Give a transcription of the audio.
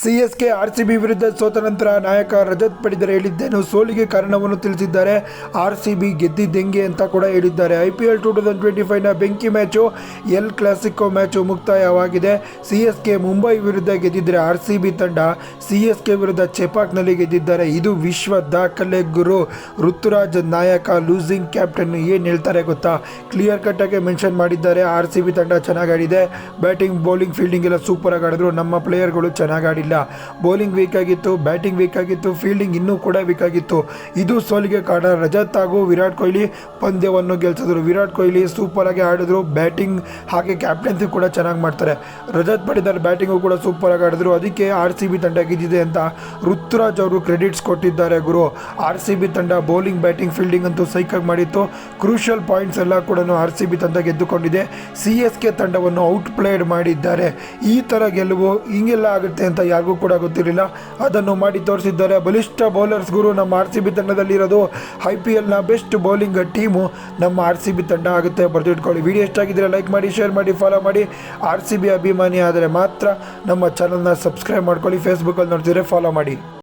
CSK RCB ವಿರುದ್ಧ ಸೋತ ನಂತರ ನಾಯಕ ರಜತ್ ಪಡಿತರ ಹೇಳಿದ್ದೇನು, ಸೋಲಿಗೆ ಕಾರಣವನ್ನು ತಿಳಿಸಿದ್ದಾರೆ. ಆರ್ಸಿಬಿ ಗೆದ್ದಿದ್ದೆಂಗೆ ಅಂತ ಕೂಡ ಹೇಳಿದ್ದಾರೆ. IPL 2025ನ ಬೆಂಕಿ ಮ್ಯಾಚು ಎಲ್ ಕ್ಲಾಸಿಕೋ ಮ್ಯಾಚು ಮುಕ್ತಾಯವಾಗಿದೆ. ಸಿಎಸ್ಕೆ ಮುಂಬೈ ವಿರುದ್ಧ ಗೆದ್ದಿದ್ದರೆ ಆರ್ಸಿಬಿ ತಂಡ ಸಿಎಸ್ಕೆ ವಿರುದ್ಧ ಚೆಪಾಕ್ನಲ್ಲಿ ಗೆದ್ದಿದ್ದಾರೆ. ಇದು ವಿಶ್ವ ದಾಖಲೆ ಗುರು. ಋತುರಾಜ್ ನಾಯಕ ಲೂಸಿಂಗ್ ಕ್ಯಾಪ್ಟನ್ ಏನು ಹೇಳ್ತಾರೆ ಗೊತ್ತಾ, ಕ್ಲಿಯರ್ ಕಟ್ಟಾಗಿ ಮೆನ್ಷನ್ ಮಾಡಿದ್ದಾರೆ. ಆರ್ಸಿಬಿ ತಂಡ ಚೆನ್ನಾಗಿ ಆಡಿದೆ, ಬ್ಯಾಟಿಂಗ್ ಬೌಲಿಂಗ್ ಫೀಲ್ಡಿಂಗ್ ಎಲ್ಲ ಸೂಪರ್ ಆಗಿ ಆಡಿದ್ರು, ನಮ್ಮ ಪ್ಲೇಯರ್ಗಳು ಚೆನ್ನಾಗಿ ಆಡಿಲ್ಲ. ಬೌಲಿಂಗ್ ವೀಕ್ ಆಗಿತ್ತು, ಬ್ಯಾಟಿಂಗ್ ವೀಕ್ ಆಗಿತ್ತು, ಫೀಲ್ಡಿಂಗ್ ಇನ್ನೂ ಕೂಡ ವೀಕ್ ಆಗಿತ್ತು. ಇದು ಸೋಲಿಗೆ ಕಾರಣ. ರಜತ್ ಹಾಗೂ ವಿರಾಟ್ ಕೊಹ್ಲಿ ಪಂದ್ಯವನ್ನು ಗೆಲ್ಲಿಸಿದ್ರು. ವಿರಾಟ್ ಕೊಹ್ಲಿ ಸೂಪರ್ ಆಗಿ ಆಡಿದ್ರು, ಬ್ಯಾಟಿಂಗ್ ಹಾಗೆ ಕ್ಯಾಪ್ಟನ್ಸಿ ಕೂಡ ಚೆನ್ನಾಗಿ ಮಾಡ್ತಾರೆ. ರಜತ್ ಪಡಿತರ ಬ್ಯಾಟಿಂಗು ಕೂಡ ಸೂಪರ್ ಆಗಿ ಆಡಿದ್ರು. ಅದಕ್ಕೆ ಆರ್ಸಿಬಿ ತಂಡ ಗೆದ್ದಿದೆ ಅಂತ ಋತುರಾಜ್ ಅವರು ಕ್ರೆಡಿಟ್ಸ್ ಕೊಟ್ಟಿದ್ದಾರೆ ಗುರು. ಆರ್ಸಿಬಿ ತಂಡ ಬೌಲಿಂಗ್ ಬ್ಯಾಟಿಂಗ್ ಫೀಲ್ಡಿಂಗ್ ಅಂತೂ ಸೈಕಾಗಿ ಮಾಡಿತ್ತು. ಕ್ರೂಷಿಯಲ್ ಪಾಯಿಂಟ್ಸ್ ಎಲ್ಲ ಕೂಡ ಆರ್ಸಿಬಿ ತಂಡ ಗೆದ್ದುಕೊಂಡಿದೆ. ಸಿಎಸ್ಕೆ ತಂಡವನ್ನು ಔಟ್ ಪ್ಲೇಡ್ ಮಾಡಿದ್ದಾರೆ. ಈ ಥರ ಗೆಲುವು ಹಿಂಗೆಲ್ಲ ಆಗುತ್ತೆ ಅಂತ ಯಾರಿಗೂ ಕೂಡ ಗೊತ್ತಿರಲಿಲ್ಲ, ಅದನ್ನು ಮಾಡಿ ತೋರಿಸಿದ್ದಾರೆ. ಬಲಿಷ್ಠ ಬೌಲರ್ಸ್ ಗುರು ನಮ್ಮ ಆರ್ಸಿಬಿ ತಂಡದಲ್ಲಿರೋದು. IPLನ ಬೆಸ್ಟ್ ಬೌಲಿಂಗ್ ಟೀಮು ನಮ್ಮ ಆರ್ಸಿಬಿ ತಂಡ ಆಗುತ್ತೆ, ಬರೆದಿಟ್ಕೊಳ್ಳಿ. ವಿಡಿಯೋ ಇಷ್ಟ ಆಗಿದ್ರೆ ಲೈಕ್ ಮಾಡಿ, ಶೇರ್ ಮಾಡಿ, ಫಾಲೋ ಮಾಡಿ. ಆರ್ಸಿಬಿ ಅಭಿಮಾನಿ ಆದರೆ ಮಾತ್ರ ನಮ್ಮ ಚಾನಲ್ನ ಸಬ್ಸ್ಕ್ರೈಬ್ ಮಾಡ್ಕೊಳ್ಳಿ. ಫೇಸ್ಬುಕ್ಕಲ್ಲಿ ನೋಡ್ತಿದ್ರೆ ಫಾಲೋ ಮಾಡಿ.